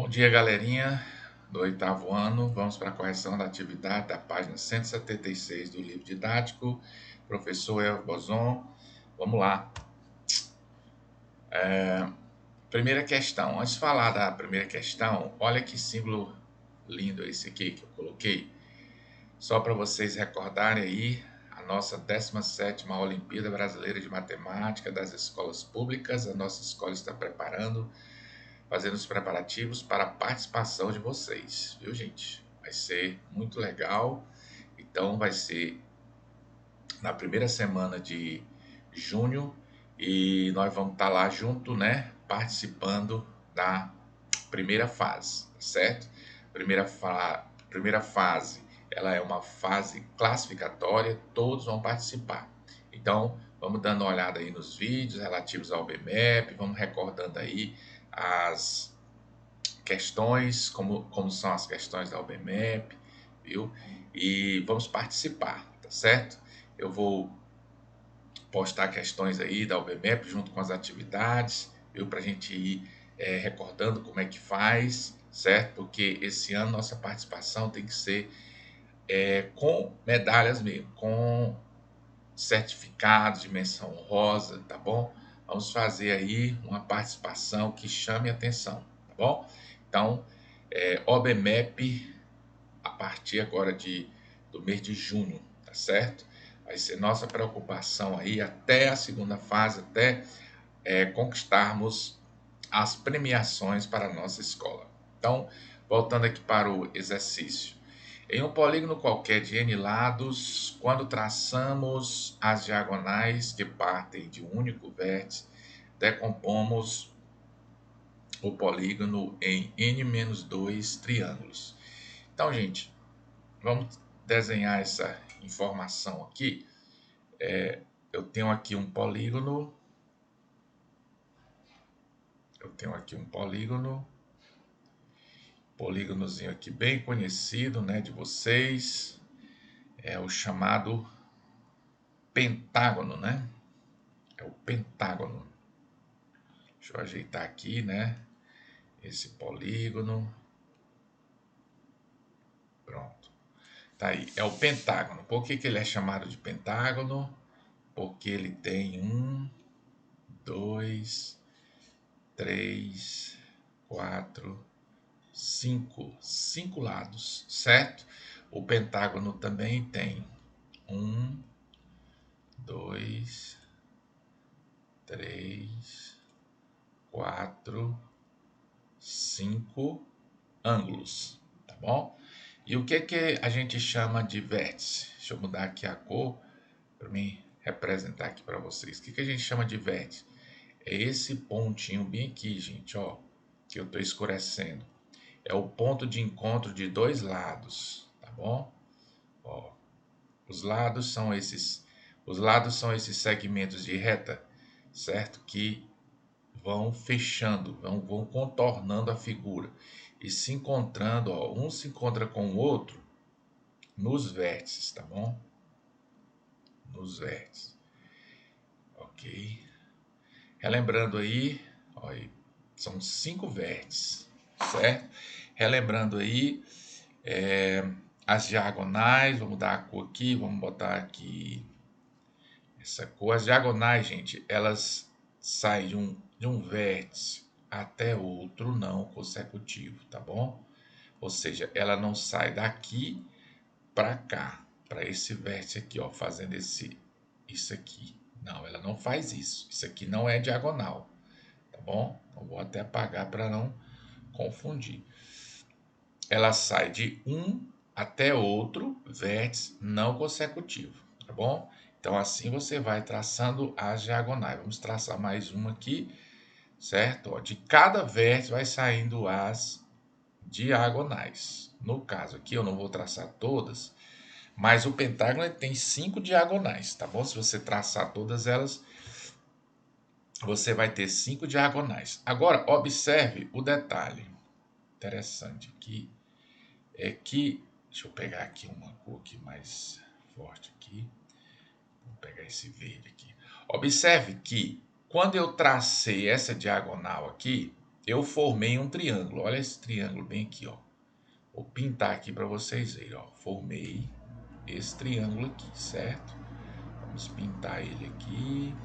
Bom dia, galerinha do oitavo ano. Vamos para a correção da atividade da página 176 do livro didático. Professor Elvio Bozon. Vamos lá. Primeira questão. Antes de falar da primeira questão, olha que símbolo lindo esse aqui que eu coloquei. Só para vocês recordarem aí a nossa 17ª Olimpíada Brasileira de Matemática das Escolas Públicas. A nossa escola está fazendo os preparativos para a participação de vocês, viu, gente? Vai ser muito legal. Então, vai ser na primeira semana de junho e nós vamos estar lá junto, né? Participando da primeira fase, certo? Primeira fase, ela é uma fase classificatória, todos vão participar. Então, vamos dando uma olhada aí nos vídeos relativos ao BMAP, vamos recordando aí as questões, como são as questões da UBMAP, viu? E vamos participar, tá certo? Eu vou postar questões aí da UBMAP junto com as atividades, viu? Para a gente ir recordando como é que faz, certo? Porque esse ano nossa participação tem que ser com medalhas mesmo, com certificados de menção honrosa, tá bom? Vamos fazer aí uma participação que chame atenção, tá bom? Então, OBMAP, a partir agora do mês de junho, tá certo? Vai ser nossa preocupação aí até a segunda fase, até conquistarmos as premiações para a nossa escola. Então, voltando aqui para o exercício. Em um polígono qualquer de n lados, quando traçamos as diagonais que partem de um único vértice, decompomos o polígono em n-2 triângulos. Então, gente, vamos desenhar essa informação aqui. Eu tenho aqui um polígono. Polígonozinho aqui bem conhecido, né, de vocês. É o chamado pentágono, né? É o pentágono. Deixa eu ajeitar aqui, né? Esse polígono. Pronto. Tá aí. É o pentágono. Por que ele é chamado de pentágono? Porque ele tem 2, 3, 4, 5 lados, certo? O pentágono também tem 2, 3, 4, 5 ângulos, tá bom? E o que a gente chama de vértice? Deixa eu mudar aqui a cor para mim representar aqui para vocês. O que a gente chama de vértice? É esse pontinho bem aqui, gente, ó, que eu estou escurecendo. É o ponto de encontro de dois lados, tá bom? Ó, os lados são esses segmentos de reta, certo? Que vão fechando, vão contornando a figura e se encontrando, ó, um se encontra com o outro nos vértices, tá bom? Nos vértices, ok? Relembrando aí, ó, são 5 vértices, certo? Relembrando aí as diagonais, vamos dar a cor aqui, vamos botar aqui essa cor. As diagonais, gente, elas saem de um vértice até outro não consecutivo, tá bom? Ou seja, ela não sai daqui para cá, para esse vértice aqui, ó, fazendo isso aqui. Não, ela não faz isso. Isso aqui não é diagonal, tá bom? Eu vou até apagar para não confundir. Ela sai de um até outro vértice não consecutivo, tá bom? Então, assim você vai traçando as diagonais. Vamos traçar mais uma aqui, certo? Ó, de cada vértice vai saindo as diagonais. No caso aqui, eu não vou traçar todas, mas o pentágono tem 5 diagonais, tá bom? Se você traçar todas elas, você vai ter 5 diagonais. Agora, observe o detalhe interessante aqui, é que, deixa eu pegar aqui uma cor aqui mais forte aqui, vou pegar esse verde aqui. Observe que quando eu tracei essa diagonal aqui, eu formei um triângulo. Olha esse triângulo bem aqui, ó. Vou pintar aqui para vocês verem, ó. Formei esse triângulo aqui, certo? Vamos pintar ele aqui.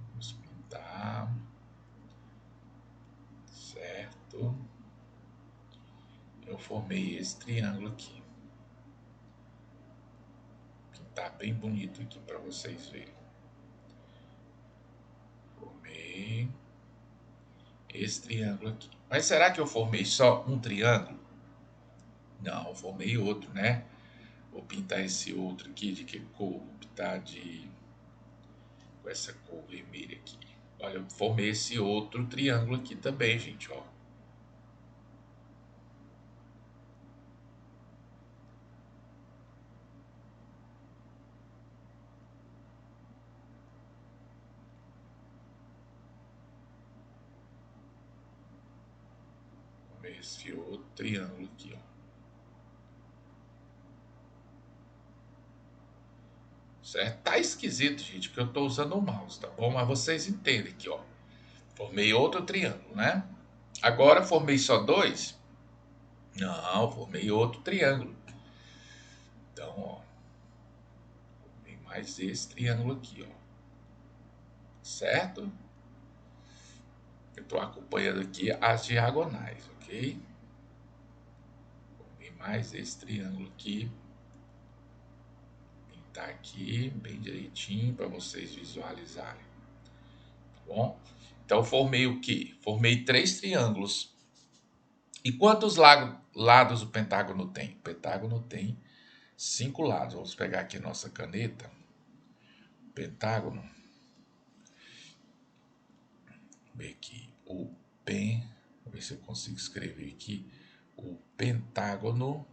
Vamos pintar. Certo? Eu formei esse triângulo aqui. Pintar bem bonito aqui para vocês verem. Formei esse triângulo aqui. Mas será que eu formei só um triângulo? Não, eu formei outro, né? Vou pintar esse outro aqui de que cor? Vou pintar com essa cor vermelha aqui. Olha, eu formei esse outro triângulo aqui também, gente, ó. Formei esse outro triângulo aqui, ó. Certo? Tá esquisito, gente, porque eu tô usando o mouse, tá bom? Mas vocês entendem aqui, ó. Formei outro triângulo, né? Agora formei só dois? Não, formei outro triângulo. Então, ó. Formei mais esse triângulo aqui, ó. Certo? Eu tô acompanhando aqui as diagonais, ok? Formei mais esse triângulo aqui. Tá aqui bem direitinho para vocês visualizarem, tá bom? Então formei o que? Formei 3 triângulos. E quantos lados o pentágono tem? O pentágono tem 5 lados. Vamos pegar aqui nossa caneta. Pentágono. Vamos ver aqui. Vou ver se eu consigo escrever aqui. O pentágono,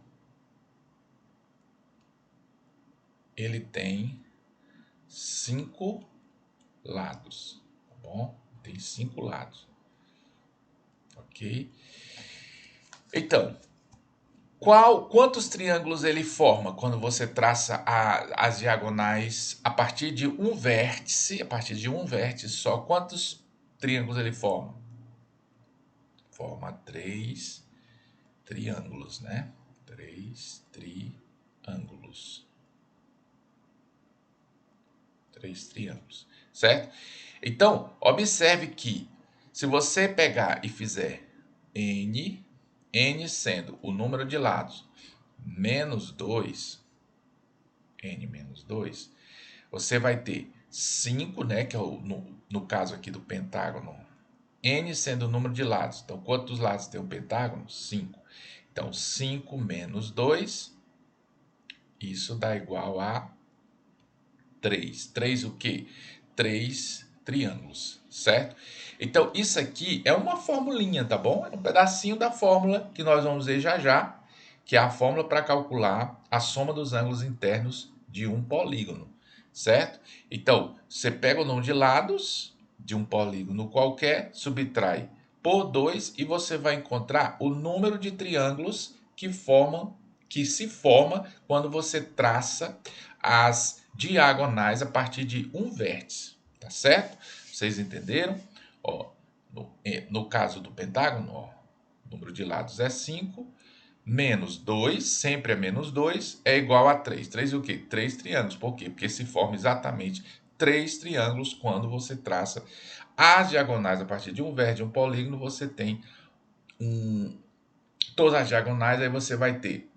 ele tem 5 lados, tá bom? Tem 5 lados, ok? Então, quantos triângulos ele forma quando você traça as diagonais a partir de um vértice? A partir de um vértice só, quantos triângulos ele forma? Forma 3 triângulos, né? 3 triângulos. 3 triângulos, certo? Então, observe que se você pegar e fizer n sendo o número de lados menos 2, n menos 2, você vai ter 5, né, que é no caso aqui do pentágono, n sendo o número de lados. Então, quantos lados tem o pentágono? 5. Então, 5 menos 2, isso dá igual a 3. 3 o quê? 3 triângulos, certo? Então, isso aqui é uma formulinha, tá bom? É um pedacinho da fórmula que nós vamos ver já já, que é a fórmula para calcular a soma dos ângulos internos de um polígono, certo? Então, você pega o número de lados de um polígono qualquer, subtrai por 2 e você vai encontrar o número de triângulos que se forma quando você traça as diagonais a partir de um vértice, tá certo? Vocês entenderam? Ó, no caso do pentágono, ó, o número de lados é 5, menos 2, sempre é menos 2, é igual a 3. 3 é o quê? 3 triângulos. Por quê? Porque se forma exatamente 3 triângulos quando você traça as diagonais a partir de um vértice, de um polígono, você tem todas as diagonais, aí você vai ter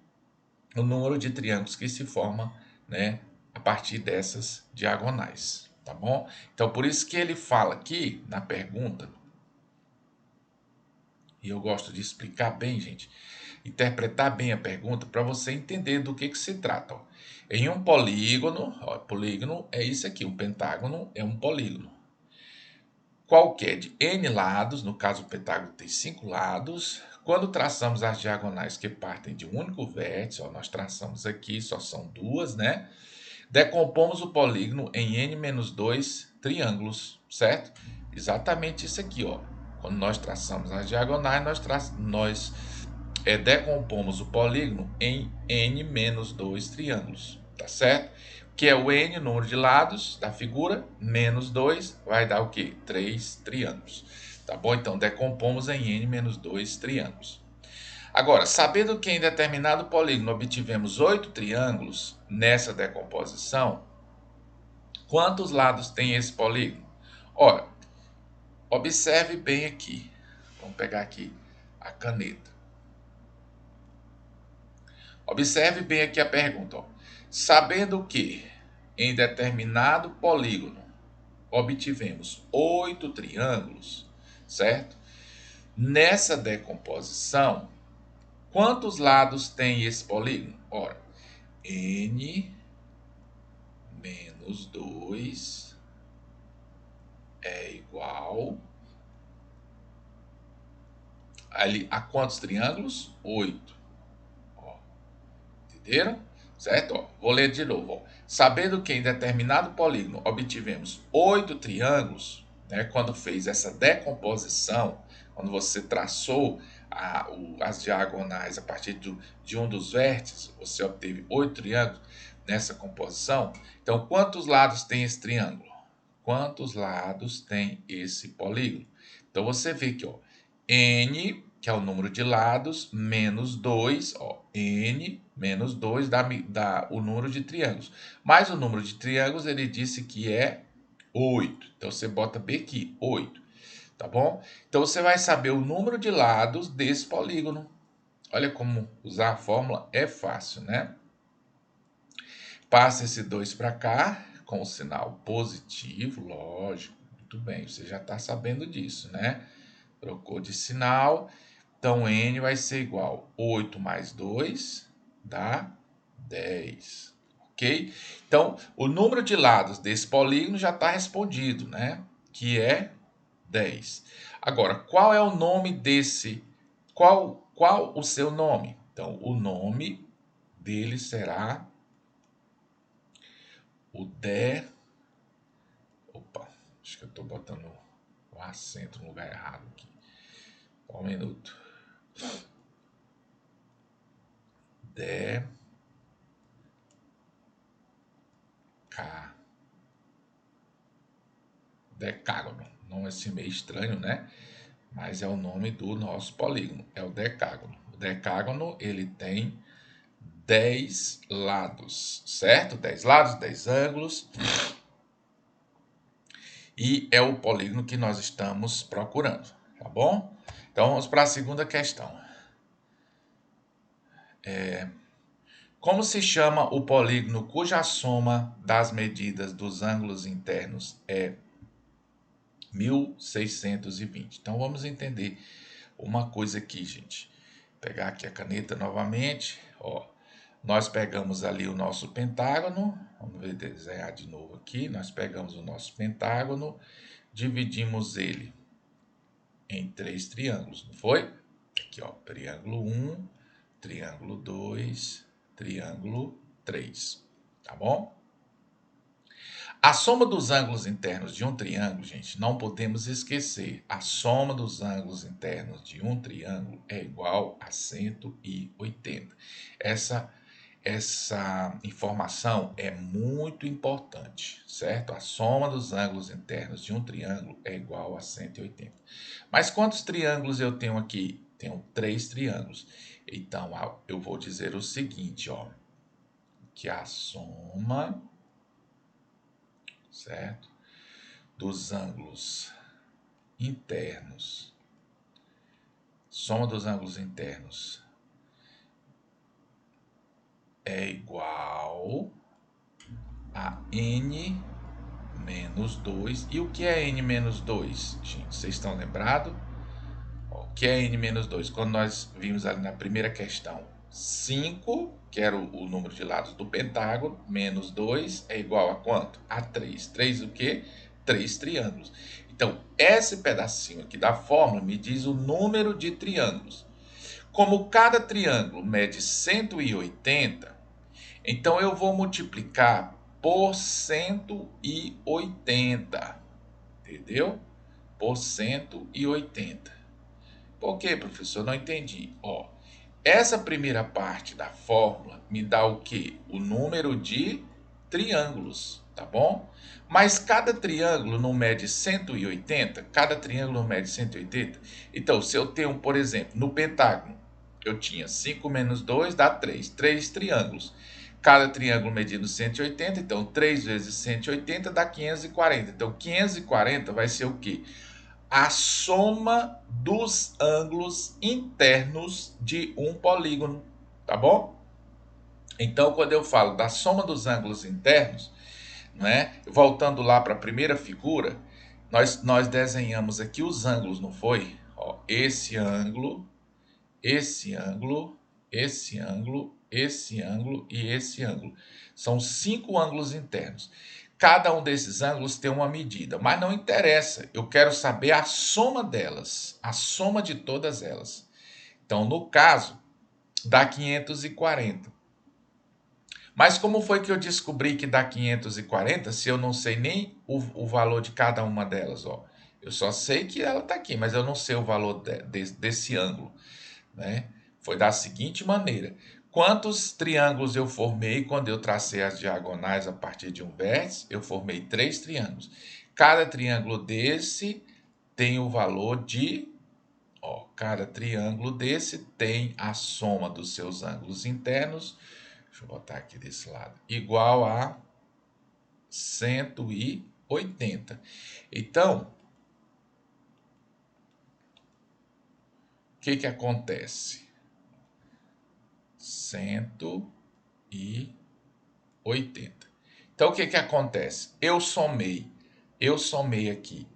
o número de triângulos que se forma, né, a partir dessas diagonais, tá bom? Então, por isso que ele fala aqui na pergunta, e eu gosto de explicar bem, gente, interpretar bem a pergunta para você entender do que se trata. Ó. Em um polígono, ó, polígono é isso aqui, um pentágono é um polígono. Qualquer de n lados, no caso o pentágono tem 5 lados, quando traçamos as diagonais que partem de um único vértice, ó, nós traçamos aqui, só são 2, né? Decompomos o polígono em n-2 triângulos, certo? Exatamente isso aqui, ó. Quando nós traçamos as diagonais, nós decompomos o polígono em n-2 triângulos, tá certo? O que é o n, número de lados da figura, menos 2, vai dar o quê? 3 triângulos. Tá bom? Então, decompomos em n menos 2 triângulos. Agora, sabendo que em determinado polígono obtivemos 8 triângulos nessa decomposição, quantos lados tem esse polígono? Ora, observe bem aqui. Vamos pegar aqui a caneta. Observe bem aqui a pergunta. Ó. Sabendo que em determinado polígono obtivemos 8 triângulos, certo? Nessa decomposição, quantos lados tem esse polígono? Ora, n menos 2 é igual a quantos triângulos? 8. Ó, entenderam? Certo? Ó, vou ler de novo. Ó. Sabendo que em determinado polígono obtivemos 8 triângulos, né, quando fez essa decomposição, quando você traçou as diagonais a partir de um dos vértices, você obteve 8 triângulos nessa composição. Então, quantos lados tem esse triângulo? Quantos lados tem esse polígono? Então, você vê que ó, n, que é o número de lados, menos 2, ó, n menos 2 dá o número de triângulos. Mas o número de triângulos, ele disse que é 8. Então, você bota B aqui, 8. Tá bom? Então, você vai saber o número de lados desse polígono. Olha como usar a fórmula é fácil, né? Passa esse 2 para cá, com o sinal positivo, lógico. Muito bem, você já está sabendo disso, né? Trocou de sinal. Então, n vai ser igual a 8 mais 2, dá 10. Ok? Então, o número de lados desse polígono já está respondido, né? Que é 10. Agora, qual é o nome desse? Qual o seu nome? Então, o nome dele será o Opa, acho que eu estou botando o acento no lugar errado aqui. Um minuto. Decágono. Nome assim meio estranho, né? Mas é o nome do nosso polígono. É o decágono. O decágono, ele tem 10 lados, certo? 10 lados, 10 ângulos. E é o polígono que nós estamos procurando, tá bom? Então, vamos para a segunda questão. Como se chama o polígono cuja soma das medidas dos ângulos internos é 1620? Então, vamos entender uma coisa aqui, gente. Vou pegar aqui a caneta novamente. Ó, nós pegamos ali o nosso pentágono. Vamos ver, desenhar de novo aqui. Nós pegamos o nosso pentágono, dividimos ele em 3 triângulos, não foi? Aqui, ó, triângulo 1, triângulo 2, triângulo 3, tá bom? A soma dos ângulos internos de um triângulo, gente, não podemos esquecer. A soma dos ângulos internos de um triângulo é igual a 180. Essa informação é muito importante, certo? A soma dos ângulos internos de um triângulo é igual a 180. Mas quantos triângulos eu tenho aqui? Tenho 3 triângulos. Então, eu vou dizer o seguinte, ó, que a soma, certo, dos ângulos internos, soma dos ângulos internos é igual a n menos 2. E o que é n menos 2, gente? Vocês estão lembrados? O que é n menos 2? Quando nós vimos ali na primeira questão, 5, que era o número de lados do pentágono, menos 2 é igual a quanto? A 3. 3 o quê? 3 triângulos. Então, esse pedacinho aqui da fórmula me diz o número de triângulos. Como cada triângulo mede 180, então eu vou multiplicar por 180, entendeu? Por 180. Por quê, professor? Não entendi. Ó, essa primeira parte da fórmula me dá o quê? O número de triângulos, tá bom? Mas cada triângulo não mede 180, cada triângulo não mede 180. Então, se eu tenho, por exemplo, no pentágono, eu tinha 5 menos 2 dá 3, 3 triângulos. Cada triângulo medindo 180, então 3 vezes 180 dá 540. Então, 540 vai ser o quê? A soma dos ângulos internos de um polígono, tá bom? Então, quando eu falo da soma dos ângulos internos, né, voltando lá para a primeira figura, nós desenhamos aqui os ângulos, não foi? Ó, esse ângulo, esse ângulo, esse ângulo, esse ângulo e esse ângulo. São 5 ângulos internos. Cada um desses ângulos tem uma medida, mas não interessa. Eu quero saber a soma delas, a soma de todas elas. Então, no caso, dá 540. Mas como foi que eu descobri que dá 540 se eu não sei nem o valor de cada uma delas? Ó? Eu só sei que ela está aqui, mas eu não sei o valor desse ângulo. Né? Foi da seguinte maneira: quantos triângulos eu formei quando eu tracei as diagonais a partir de um vértice? Eu formei 3 triângulos. Cada triângulo desse tem o valor de... Ó, cada triângulo desse tem a soma dos seus ângulos internos. Deixa eu botar aqui desse lado. Igual a 180. Então, o que acontece? 180. Então, o que acontece? Eu somei aqui,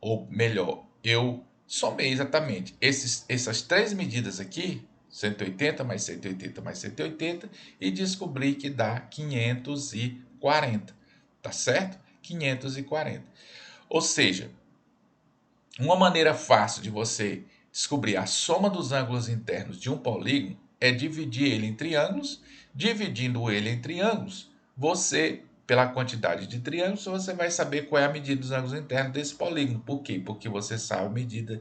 ou melhor, eu somei exatamente essas 3 medidas aqui, 180 mais 180 mais 180, e descobri que dá 540, tá certo? 540. Ou seja, uma maneira fácil de você descobrir a soma dos ângulos internos de um polígono é dividir ele em triângulos. Dividindo ele em triângulos, você, pela quantidade de triângulos, você vai saber qual é a medida dos ângulos internos desse polígono. Por quê? Porque você sabe a medida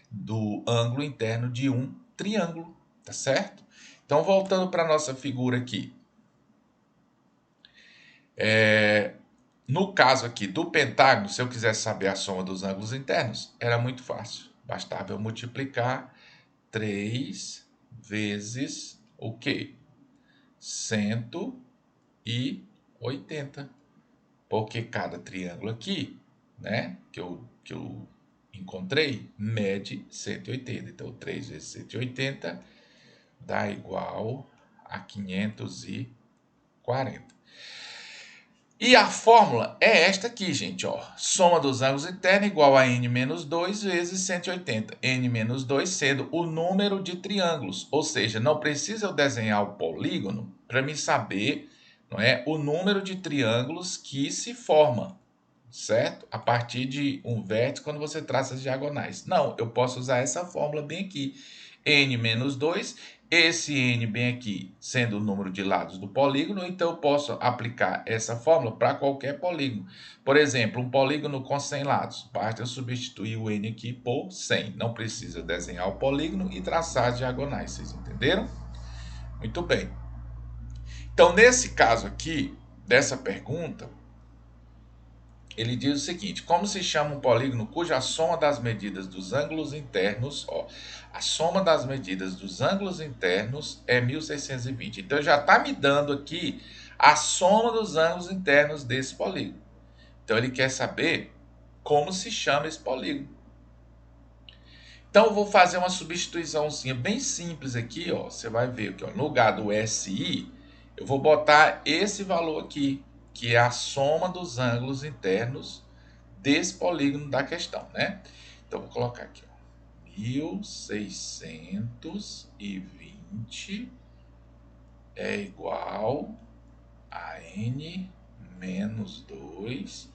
do ângulo interno de um triângulo, tá certo? Então, voltando para a nossa figura aqui. No caso aqui do pentágono, se eu quisesse saber a soma dos ângulos internos, era muito fácil. Bastava eu multiplicar 3 vezes o quê? 180. Porque cada triângulo aqui, né, que eu encontrei, mede 180. Então, 3 vezes 180 dá igual a 540. E a fórmula é esta aqui, gente, ó. Soma dos ângulos internos igual a n menos 2 vezes 180. N menos 2 sendo o número de triângulos. Ou seja, não precisa eu desenhar o polígono para me saber, não é, o número de triângulos que se forma, certo? A partir de um vértice quando você traça as diagonais. Não, eu posso usar essa fórmula bem aqui. N menos 2, esse N bem aqui sendo o número de lados do polígono, então eu posso aplicar essa fórmula para qualquer polígono. Por exemplo, um polígono com 100 lados, basta eu substituir o N aqui por 100. Não precisa desenhar o polígono e traçar as diagonais, vocês entenderam? Muito bem. Então, nesse caso aqui, dessa pergunta, ele diz o seguinte: como se chama um polígono cuja soma das medidas dos ângulos internos, ó, a soma das medidas dos ângulos internos é 1620. Então já está me dando aqui a soma dos ângulos internos desse polígono. Então ele quer saber como se chama esse polígono. Então eu vou fazer uma substituiçãozinha bem simples aqui, ó. Você vai ver que, ó, no lugar do SI, eu vou botar esse valor aqui, que é a soma dos ângulos internos desse polígono da questão, né? Então, vou colocar aqui, ó, 1620 é igual a n menos 2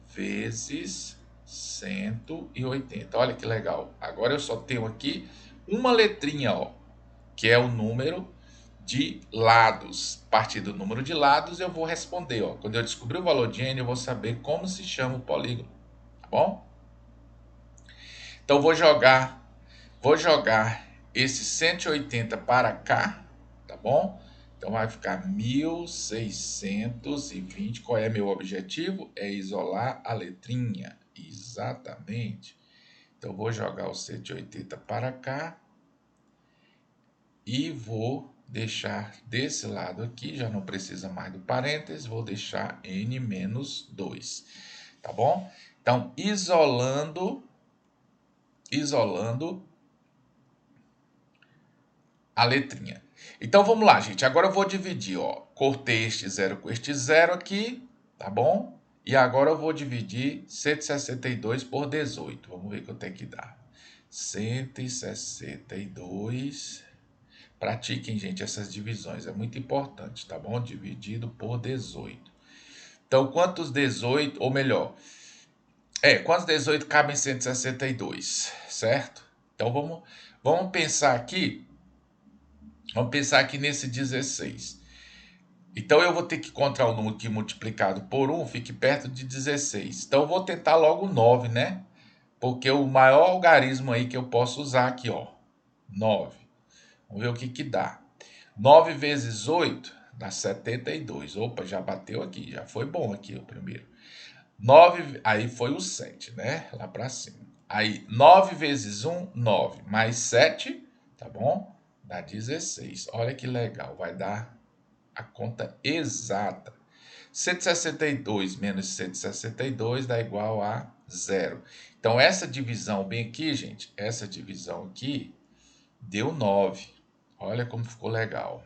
vezes 180. Olha que legal. Agora eu só tenho aqui uma letrinha, ó, que é o número de lados. A partir do número de lados eu vou responder, ó. Quando eu descobrir o valor de n, eu vou saber como se chama o polígono, tá bom? Então vou jogar esse 180 para cá, tá bom? Então vai ficar 1620. Qual é meu objetivo? É isolar a letrinha. Exatamente. Então vou jogar o 180 para cá e vou deixar desse lado aqui, já não precisa mais do parênteses, vou deixar n menos 2, tá bom? Então, isolando a letrinha. Então, vamos lá, gente. Agora eu vou dividir, ó. Cortei este 0 com este 0 aqui, tá bom? E agora eu vou dividir 162 por 18. Vamos ver quanto é que dá. 162. Pratiquem, gente, essas divisões. É muito importante, tá bom? Dividido por 18. Então, quantos 18, ou melhor, quantos 18 cabem em 162, certo? Então, vamos pensar aqui. Vamos pensar aqui nesse 16. Então, eu vou ter que encontrar o número que multiplicado por 1 fique perto de 16. Então, eu vou tentar logo 9, né? Porque o maior algarismo aí que eu posso usar aqui, ó, 9. Vamos ver o que dá. 9 vezes 8 dá 72. Opa, já bateu aqui, já foi bom aqui o primeiro. 9, aí foi o 7, né? Lá para cima. Aí 9 vezes 1, 9. Mais 7, tá bom? Dá 16. Olha que legal, vai dar a conta exata. 162 menos 162 dá igual a 0. Então, essa divisão bem aqui, gente, essa divisão aqui deu 9. Olha como ficou legal.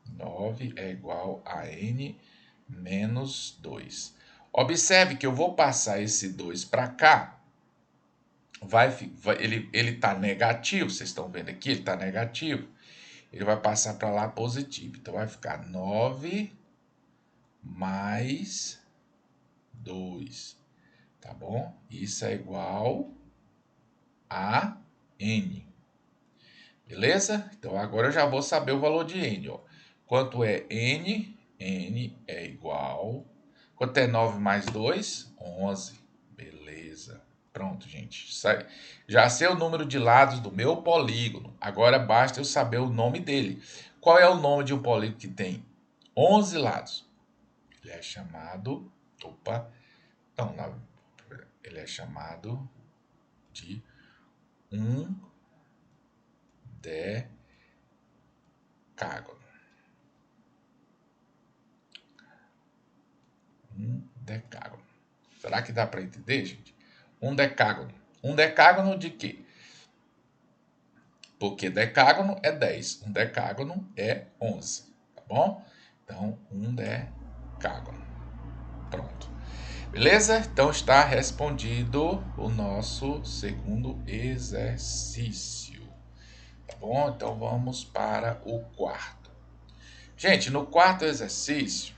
9 é igual a n menos 2. Observe que eu vou passar esse 2 para cá. Ele está negativo, vocês estão vendo aqui, ele está negativo. Ele vai passar para lá positivo. Então, vai ficar 9 mais 2. Tá bom? Isso é igual a n. Beleza? Então, agora eu já vou saber o valor de n. Ó. Quanto é n? N é igual... Quanto é 9 mais 2? 11. Beleza. Pronto, gente. Já sei o número de lados do meu polígono. Agora basta eu saber o nome dele. Qual é o nome de um polígono que tem 11 lados? Ele é chamado... Opa. Não, ele é chamado de um decágono. Um decágono. Será que dá para entender, gente? Um decágono. Um decágono de quê? Porque decágono é 10. Um decágono é 11. Tá bom? Então, um decágono. Pronto. Beleza? Então, está respondido o nosso segundo exercício. Tá bom? Então, vamos para o quarto. Gente, no quarto exercício,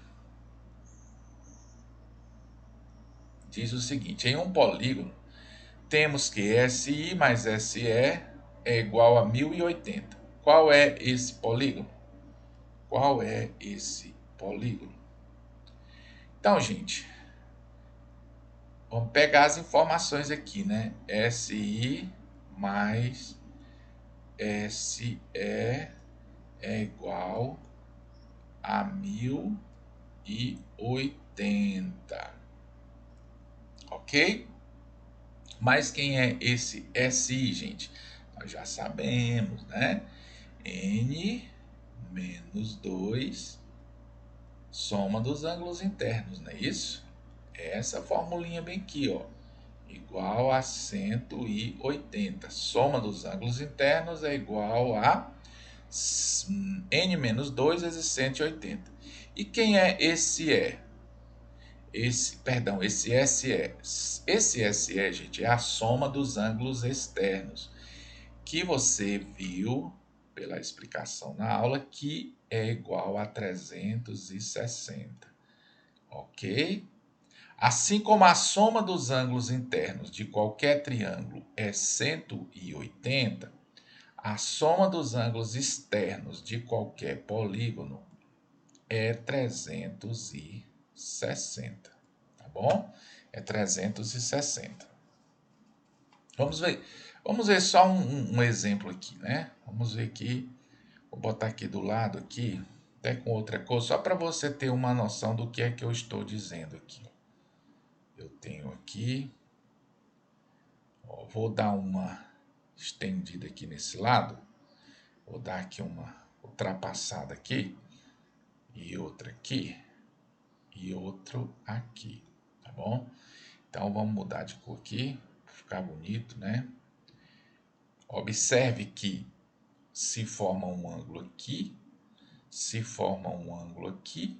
diz o seguinte: em um polígono, temos que SI mais SE é igual a 1080. Qual é esse polígono? Qual é esse polígono? Então, gente, vamos pegar as informações aqui, né? SI mais SE é igual a 1080. Ok? Mas quem é esse SI, gente? Nós já sabemos, né? N menos 2, soma dos ângulos internos, não é isso? Essa formulinha bem aqui, ó. Igual a 180. Soma dos ângulos internos é igual a N menos 2 vezes 180. E quem é esse E? Esse SE. Esse SE, gente, é a soma dos ângulos externos, que você viu pela explicação na aula que é igual a 360. Ok? Assim como a soma dos ângulos internos de qualquer triângulo é 180, a soma dos ângulos externos de qualquer polígono é 360. Tá bom? É 360. Vamos ver só um exemplo aqui, né? Vamos ver aqui. Vou botar aqui do lado aqui até com outra cor, só para você ter uma noção do que é que eu estou dizendo aqui. Eu tenho aqui, ó, vou dar uma estendida aqui nesse lado, vou dar aqui uma ultrapassada aqui, e outra aqui, e outro aqui, tá bom? Então, vamos mudar de cor aqui, para ficar bonito, né? Observe que se forma um ângulo aqui, se forma um ângulo aqui,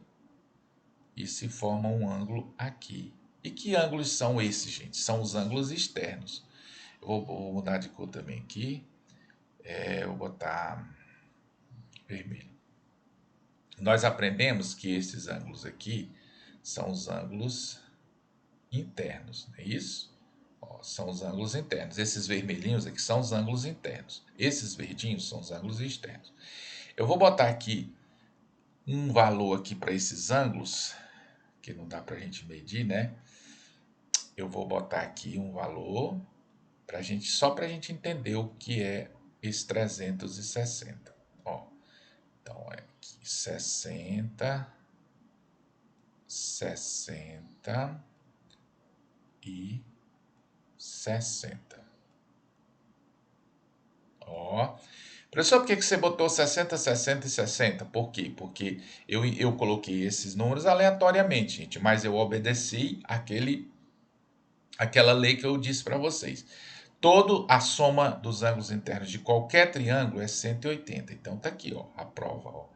e se forma um ângulo aqui. E que ângulos são esses, gente? São os ângulos externos. Eu vou mudar de cor também aqui. Eu vou botar vermelho. Nós aprendemos que esses ângulos aqui são os ângulos internos, não é isso? Ó, são os ângulos internos. Esses vermelhinhos aqui são os ângulos internos. Esses verdinhos são os ângulos externos. Eu vou botar aqui um valor aqui para esses ângulos, que não dá para a gente medir, né? Eu vou botar aqui um valor pra gente, só para a gente entender o que é esse 360. Ó, então é aqui 60, 60 e 60. Ó, professor, por que você botou 60, 60 e 60? Por quê? Porque eu coloquei esses números aleatoriamente, gente, mas eu obedeci aquela lei que eu disse para vocês. A soma dos ângulos internos de qualquer triângulo é 180. Então, tá aqui, ó, a prova. Ó.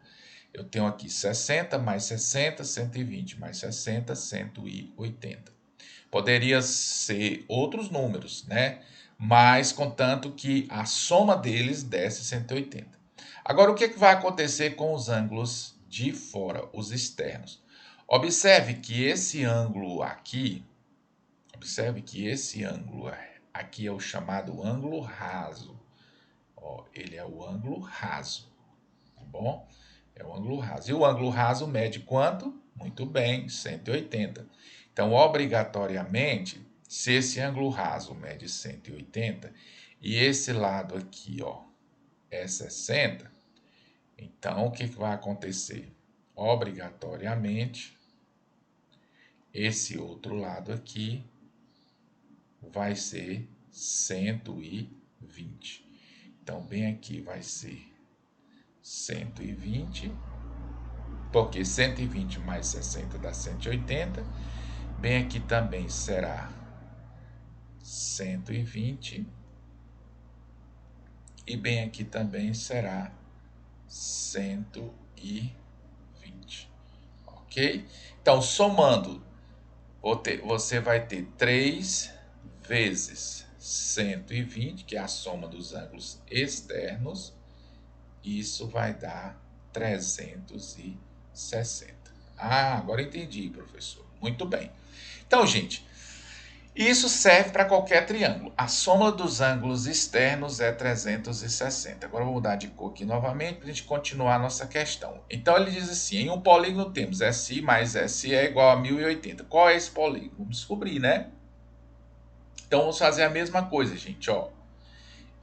Eu tenho aqui 60 mais 60, 120 mais 60, 180. Poderia ser outros números, né? Mas, contanto que a soma deles desse 180. Agora, o que vai acontecer com os ângulos de fora, os externos? Observe que esse ângulo aqui, aqui é o chamado ângulo raso. Ó, ele é o ângulo raso, tá bom? É o ângulo raso. E o ângulo raso mede quanto? Muito bem, 180. Então, obrigatoriamente, se esse ângulo raso mede 180 e esse lado aqui, ó, é 60, então o que vai acontecer? Obrigatoriamente, esse outro lado aqui vai ser 120. Então, bem aqui vai ser 120, porque 120 mais 60 dá 180. Bem aqui também será 120. E bem aqui também será 120. Ok? Então, somando, você vai ter 3 vezes 120, que é a soma dos ângulos externos. Isso vai dar 360. Ah, agora entendi, professor. Muito bem. Então, gente, isso serve para qualquer triângulo. A soma dos ângulos externos é 360. Agora eu vou mudar de cor aqui novamente para a gente continuar a nossa questão. Então ele diz assim, em um polígono temos SI mais SE é igual a 1080. Qual é esse polígono? Vamos descobrir, né? Então vamos fazer a mesma coisa, gente. Ó.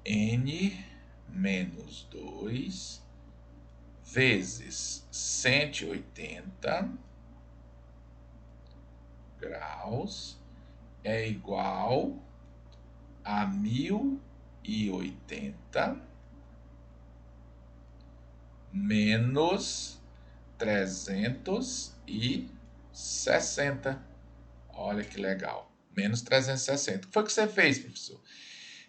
N menos 2 vezes 180 graus é igual a 1080 menos 360. Olha que legal. Menos 360. O que foi que você fez, professor?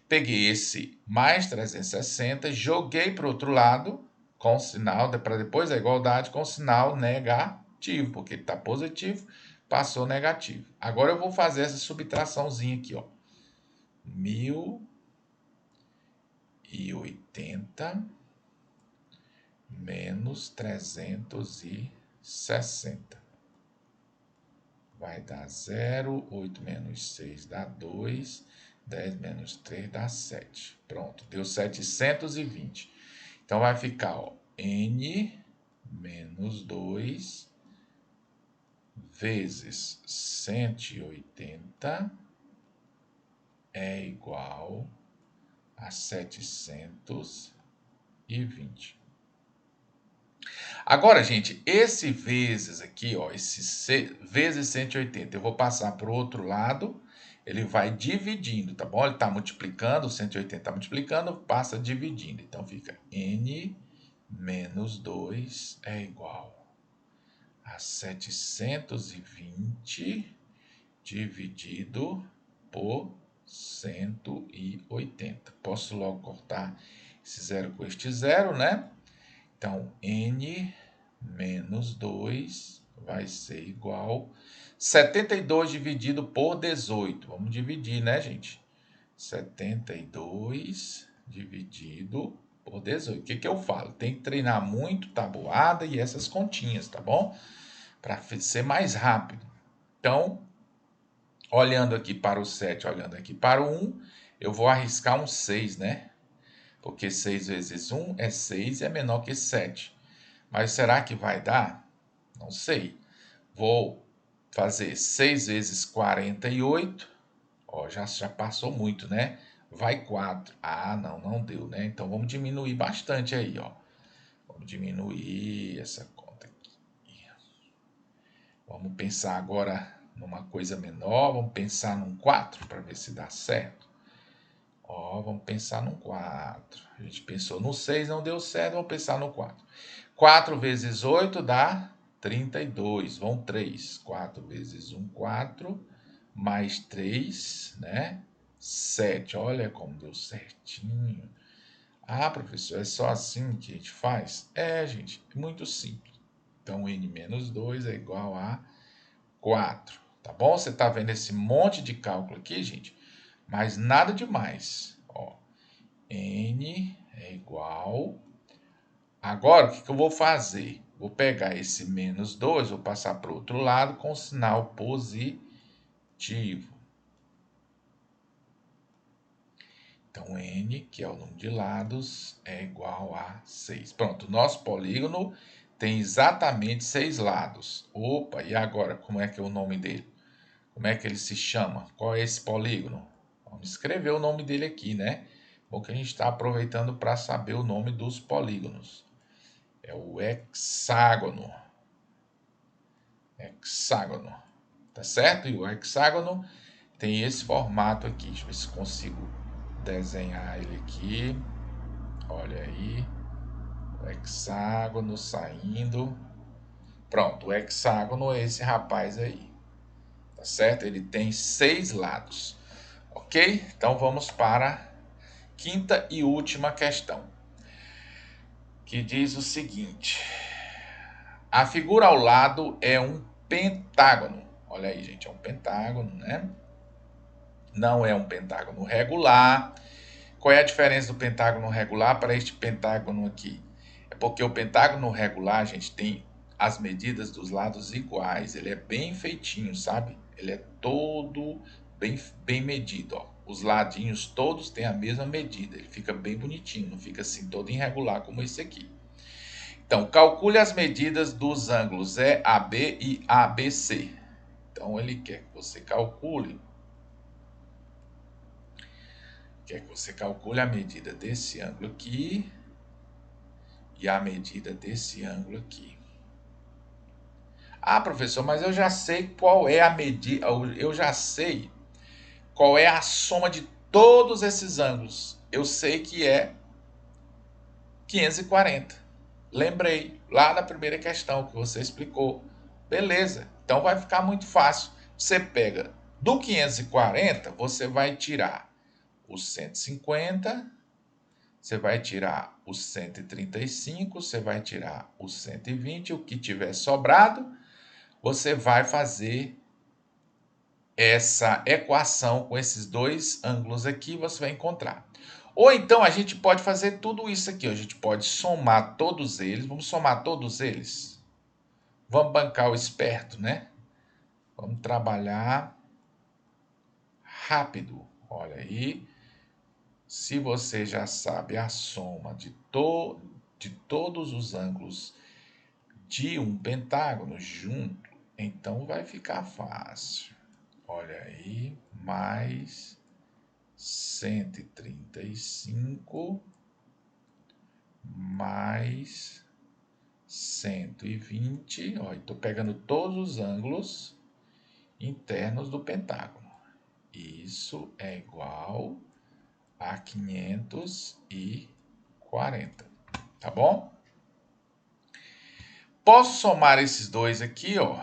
Peguei esse mais 360, joguei para o outro lado, com sinal, para depois a igualdade, com sinal negativo, porque ele está positivo, passou negativo. Agora eu vou fazer essa subtraçãozinha aqui, ó. 1080 menos 360. Vai dar 0, 8 menos 6 dá 2, 10 menos 3 dá 7. Pronto, deu 720. Então, vai ficar, ó, N menos 2 vezes 180 é igual a 720. Agora, gente, esse vezes aqui, ó, vezes 180, eu vou passar para o outro lado, ele vai dividindo, tá bom? Ele está multiplicando, 180 está multiplicando, passa dividindo. Então, fica n menos 2 é igual a 720 dividido por 180. Posso logo cortar esse zero com este zero, né? Então, n menos 2 vai ser igual a 72 dividido por 18. Vamos dividir, né, gente? 72 dividido por 18. O que eu falo? Tem que treinar muito tabuada e essas continhas, tá bom? Para ser mais rápido. Então, olhando aqui para o 7, olhando aqui para o 1, eu vou arriscar um 6, né? Porque 6 vezes 1 é 6 e é menor que 7. Mas será que vai dar? Não sei. Vou fazer 6 vezes 48. Ó, já passou muito, né? Vai 4. Ah, não deu, né? Então vamos diminuir bastante aí, ó. Vamos diminuir essa conta aqui. Vamos pensar agora numa coisa menor. Vamos pensar num 4 para ver se dá certo. Ó, vamos pensar num 4. A gente pensou no 6, não deu certo. Vamos pensar no 4. 4 vezes 8 dá 32. Vão 3. 4 vezes 1, 4. Mais 3, né? 7. Olha como deu certinho. Ah, professor, é só assim que a gente faz? É, gente, é muito simples. Então, n menos 2 é igual a 4. Tá bom? Você está vendo esse monte de cálculo aqui, gente? Mas nada demais. Ó, n é igual. Agora, o que eu vou fazer? Vou pegar esse menos 2, vou passar para o outro lado com sinal positivo. Então, n, que é o número de lados, é igual a 6. Pronto, o nosso polígono tem exatamente 6 lados. Opa, e agora, como é que é o nome dele? Como é que ele se chama? Qual é esse polígono? Vamos escrever o nome dele aqui, né? Bom que a gente está aproveitando para saber o nome dos polígonos. É o hexágono. Hexágono. Tá certo? E o hexágono tem esse formato aqui. Deixa eu ver se consigo desenhar ele aqui. Olha aí. O hexágono saindo. Pronto, o hexágono é esse rapaz aí. Tá certo? Ele tem 6 lados. Ok? Então vamos para a quinta e última questão, que diz o seguinte: a figura ao lado é um pentágono. Olha aí, gente, é um pentágono, né? Não é um pentágono regular. Qual é a diferença do pentágono regular para este pentágono aqui? É porque o pentágono regular, gente, tem as medidas dos lados iguais. Ele é bem feitinho, sabe? Ele é todo bem medido, ó. Os ladinhos todos têm a mesma medida. Ele fica bem bonitinho, não fica assim todo irregular como esse aqui. Então, calcule as medidas dos ângulos EAB e ABC. Então, ele quer que você calcule a medida desse ângulo aqui e a medida desse ângulo aqui. Ah, professor, mas eu já sei qual é a medida, eu já sei qual é a soma de todos esses ângulos. Eu sei que é 540. Lembrei lá da primeira questão que você explicou. Beleza, então vai ficar muito fácil. Você pega do 540, você vai tirar os 150, você vai tirar os 135, você vai tirar os 120, o que tiver sobrado, você vai fazer essa equação com esses dois ângulos aqui, você vai encontrar. Ou então a gente pode fazer tudo isso aqui, a gente pode somar todos eles, vamos somar todos eles. Vamos bancar o esperto, né? Vamos trabalhar rápido. Olha aí, se você já sabe a soma de todos os ângulos de um pentágono junto, então vai ficar fácil. Olha aí, mais 135 mais 120, ó, estou pegando todos os ângulos internos do pentágono. Isso é igual a 540, tá bom? Posso somar esses dois aqui, ó.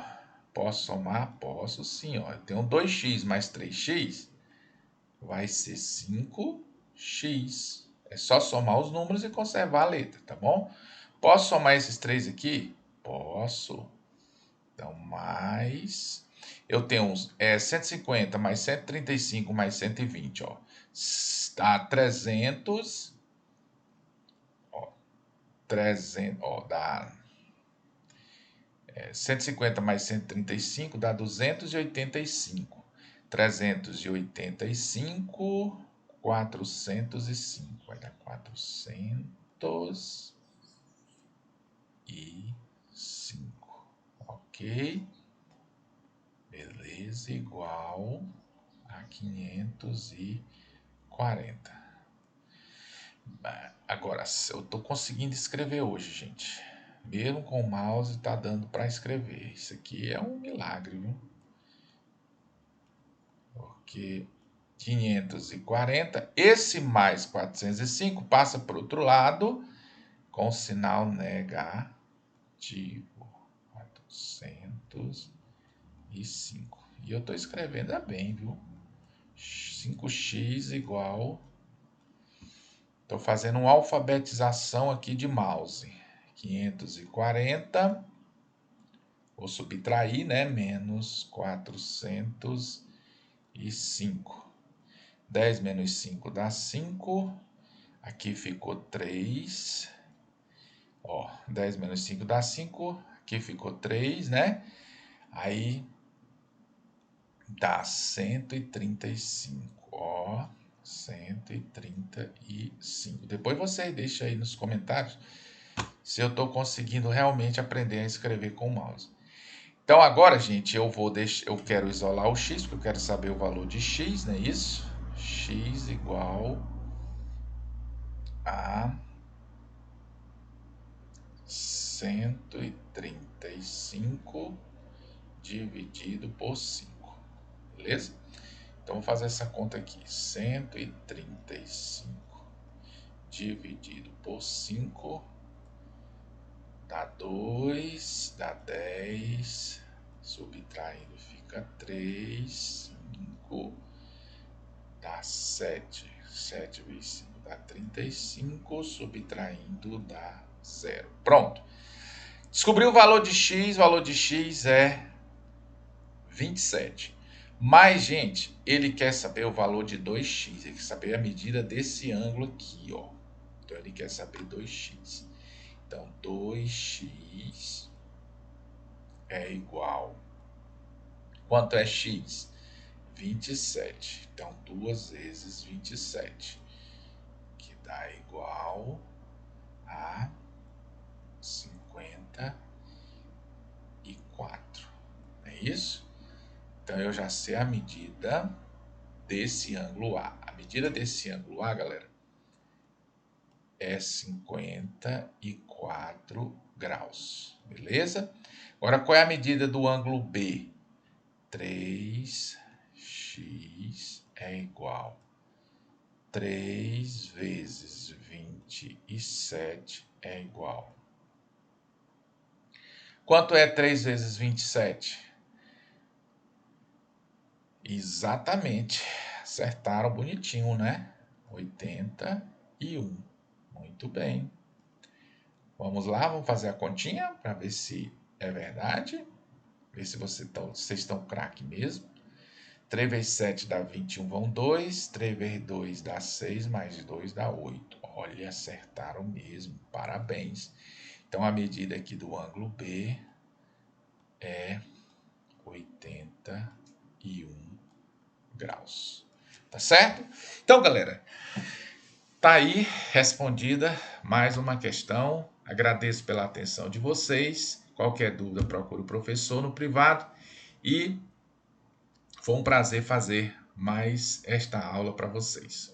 Posso somar? Posso sim, ó. Eu tenho 2x mais 3x, vai ser 5x. É só somar os números e conservar a letra, tá bom? Posso somar esses três aqui? Posso. Então, mais... Eu tenho 150 mais 135 mais 120, ó. Dá 300. Ó, 300, ó, dá... 150 mais 135 dá 285. 385, 405. Vai dar 405. Ok? Beleza, igual a 540. Agora, eu estou conseguindo escrever hoje, gente. Mesmo com o mouse, tá dando para escrever. Isso aqui é um milagre, viu? Porque 540, esse mais 405 passa para o outro lado com sinal negativo. 405. E eu estou escrevendo bem, viu? 5x igual... Estou fazendo uma alfabetização aqui de mouse. 540, vou subtrair, né? Menos 405. 10 menos 5 dá 5. Aqui ficou 3. Ó, 10 menos 5 dá 5. Aqui ficou 3, né? Aí dá 135, ó. 135. Depois você deixa aí nos comentários se eu estou conseguindo realmente aprender a escrever com o mouse. Então agora, gente, eu quero isolar o x, porque eu quero saber o valor de x, não é isso? X igual a 135 dividido por 5, beleza? Então, vou fazer essa conta aqui. 135 dividido por 5 dá 2, dá 10, subtraindo fica 3, 5, dá 7. 7 vezes 5 dá 35, subtraindo dá 0. Pronto. Descobri o valor de x é 27. Mas, gente, ele quer saber o valor de 2x, ele quer saber a medida desse ângulo aqui, ó. Então, ele quer saber 2x. Então, 2x é igual... Quanto é x? 27. Então, 2 vezes 27, que dá igual a 54. É isso? Então, eu já sei a medida desse ângulo A. A medida desse ângulo A, galera, é 54 graus. Beleza? Agora, qual é a medida do ângulo B? 3x é igual a 3 vezes 27 é igual. Quanto é 3 vezes 27? Exatamente. Acertaram bonitinho, né? 81. Muito bem. Vamos lá, vamos fazer a continha para ver se é verdade. Ver se vocês estão craque mesmo. 3 vezes 7 dá 21, vão 2. 3 vezes 2 dá 6, mais 2 dá 8. Olha, acertaram mesmo. Parabéns. Então, a medida aqui do ângulo B é 81 graus. Tá certo? Então, galera, tá aí respondida mais uma questão. Agradeço pela atenção de vocês. Qualquer dúvida, procure o professor no privado. E foi um prazer fazer mais esta aula para vocês.